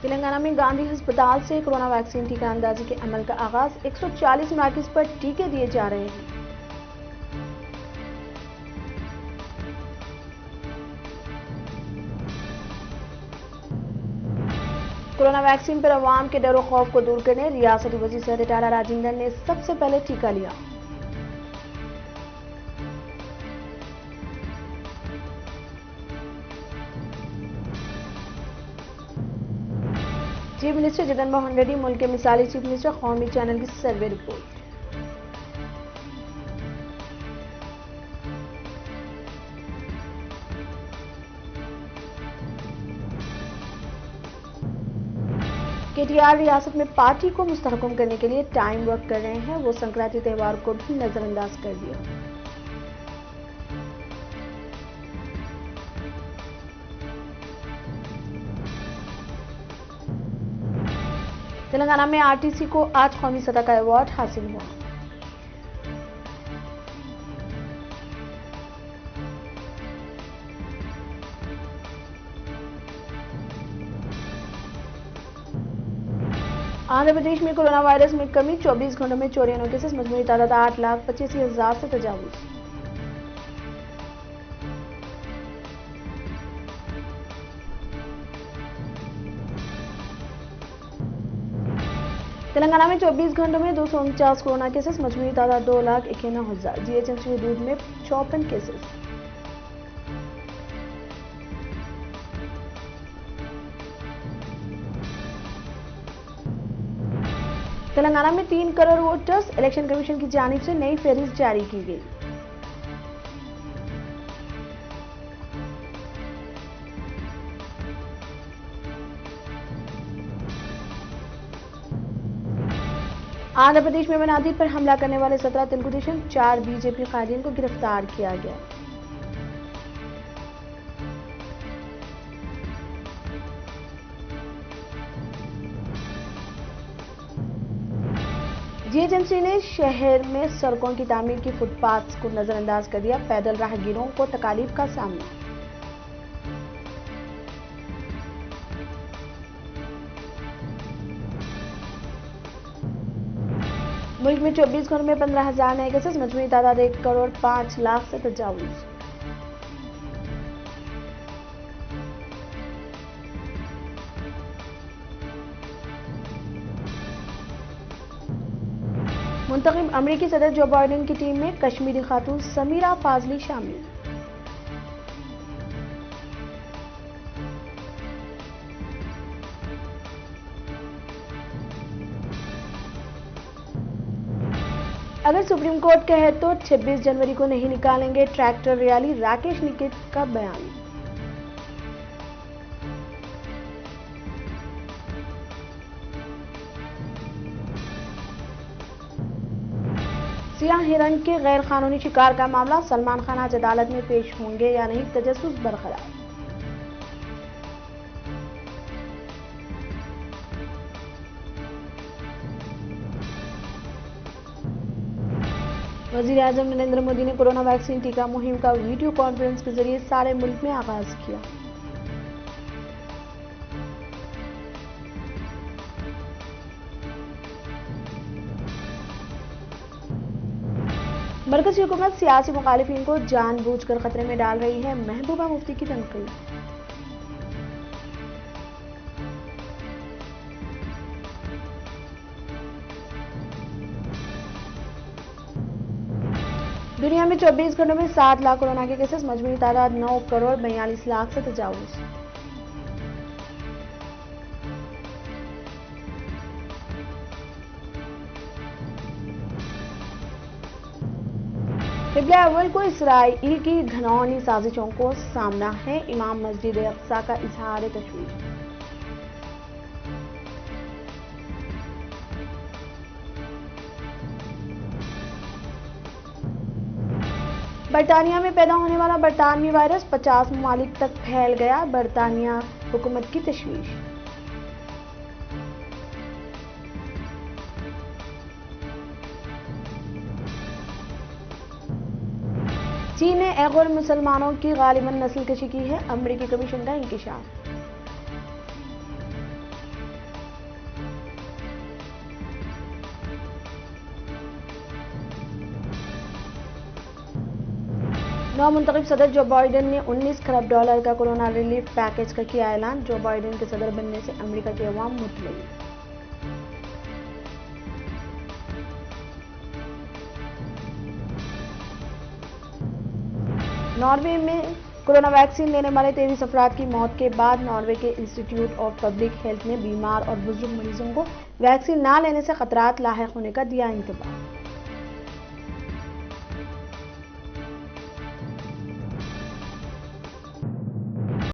तेलंगाना में गांधी अस्पताल से कोरोना वैक्सीन टीका अंदाजी के अमल का आगाज। 140 मराकज पर टीके दिए जा रहे हैं। कोरोना वैक्सीन पर अवाम के डर और खौफ को दूर करने रियासती वजीर सेहत टाला राजेंद्र ने सबसे पहले टीका लिया। चीफ मिनिस्टर जगन मोहन रेड्डी मुल्क के मिसाली चीफ मिनिस्टर। कौमी चैनल की सर्वे रिपोर्ट। केटीआर रियासत में पार्टी को मुस्तहकम करने के लिए टाइम वर्क कर रहे हैं। वो संक्रांति त्यौहार को भी नजरअंदाज कर दिया। तेलंगाना में आरटीसी को आज कौमी सतह का अवार्ड हासिल हुआ। आंध्र प्रदेश में कोरोना वायरस में कमी। 24 घंटों में 94 केसेस। मजमूई तादाद 8,85,000 से तजावुज। तेलंगाना में 24 घंटों में 249 कोरोना केसेस। मजमूई तादाद 2,91,000। जीएचएमसी हदूद में 54 केसेस। तेलंगाना में 3 करोड़ वोटर्स। इलेक्शन कमीशन की जानिब से नई फहरिस्त जारी की गई। आंध्र प्रदेश में मनादी पर हमला करने वाले 17 तेलुगु देशम 4 बीजेपी कायदीन को गिरफ्तार किया गया। जीएचएमसी ने शहर में सड़कों की तामीर की फुटपाथ को नजरअंदाज कर दिया। पैदल राहगीरों को तकालीफ का सामना। मुल्क में 24 घंटों में 15,000 नए केसेस। मजमूई तादाद 1 करोड़ 5 लाख से तजावुज। मुंतखब अमेरिकी सदर जो बाइडेन की टीम में कश्मीरी खातून समीरा फाजली शामिल। अगर सुप्रीम कोर्ट कहे तो 26 जनवरी को नहीं निकालेंगे ट्रैक्टर रैली। राकेश निकेत का बयान। सियाह हिरण के गैर कानूनी शिकार का मामला। सलमान खान आज अदालत में पेश होंगे या नहीं, तजस्सुस बरकरार। वज़ीर-ए-आज़म नरेंद्र मोदी ने कोरोना वैक्सीन टीका मुहिम का वीडियो कॉन्फ्रेंस के जरिए सारे मुल्क में आगाज किया। मरकजी हुकूमत सियासी मुखालिफिन को जानबूझकर खतरे में डाल रही है। महबूबा मुफ्ती की तनकीद। दुनिया में 24 घंटों में 7 लाख कोरोना के केसेस। मजमूई तादाद 9 करोड़ 42 लाख से तजावुज। क़िबला अव्वल को इसराइल की घिनौनी साजिशों को सामना है। इमाम मस्जिद अक्सा का इजहार तशवीश। बरतानिया में पैदा होने वाला बरतानवी वायरस 50 ममालिक तक फैल गया। बरतानिया हुकूमत की तशवीश। चीन ने ऐगोर मुसलमानों की गालिबन नस्ल कशी की है। अमेरिकी कमीशन का इंकशाफ। नवमुंतखब सदर जो बाइडेन ने $19 खरब का कोरोना रिलीफ पैकेज का किया ऐलान। जो बाइडेन के सदर बनने से अमेरिका के अवाम मुतमईन। नॉर्वे में कोरोना वैक्सीन लेने वाले 23 अफराद की मौत के बाद नॉर्वे के इंस्टीट्यूट ऑफ पब्लिक हेल्थ ने बीमार और बुजुर्ग मरीजों को वैक्सीन ना लेने से खतरात लाहिक होने का दिया इंतबाह।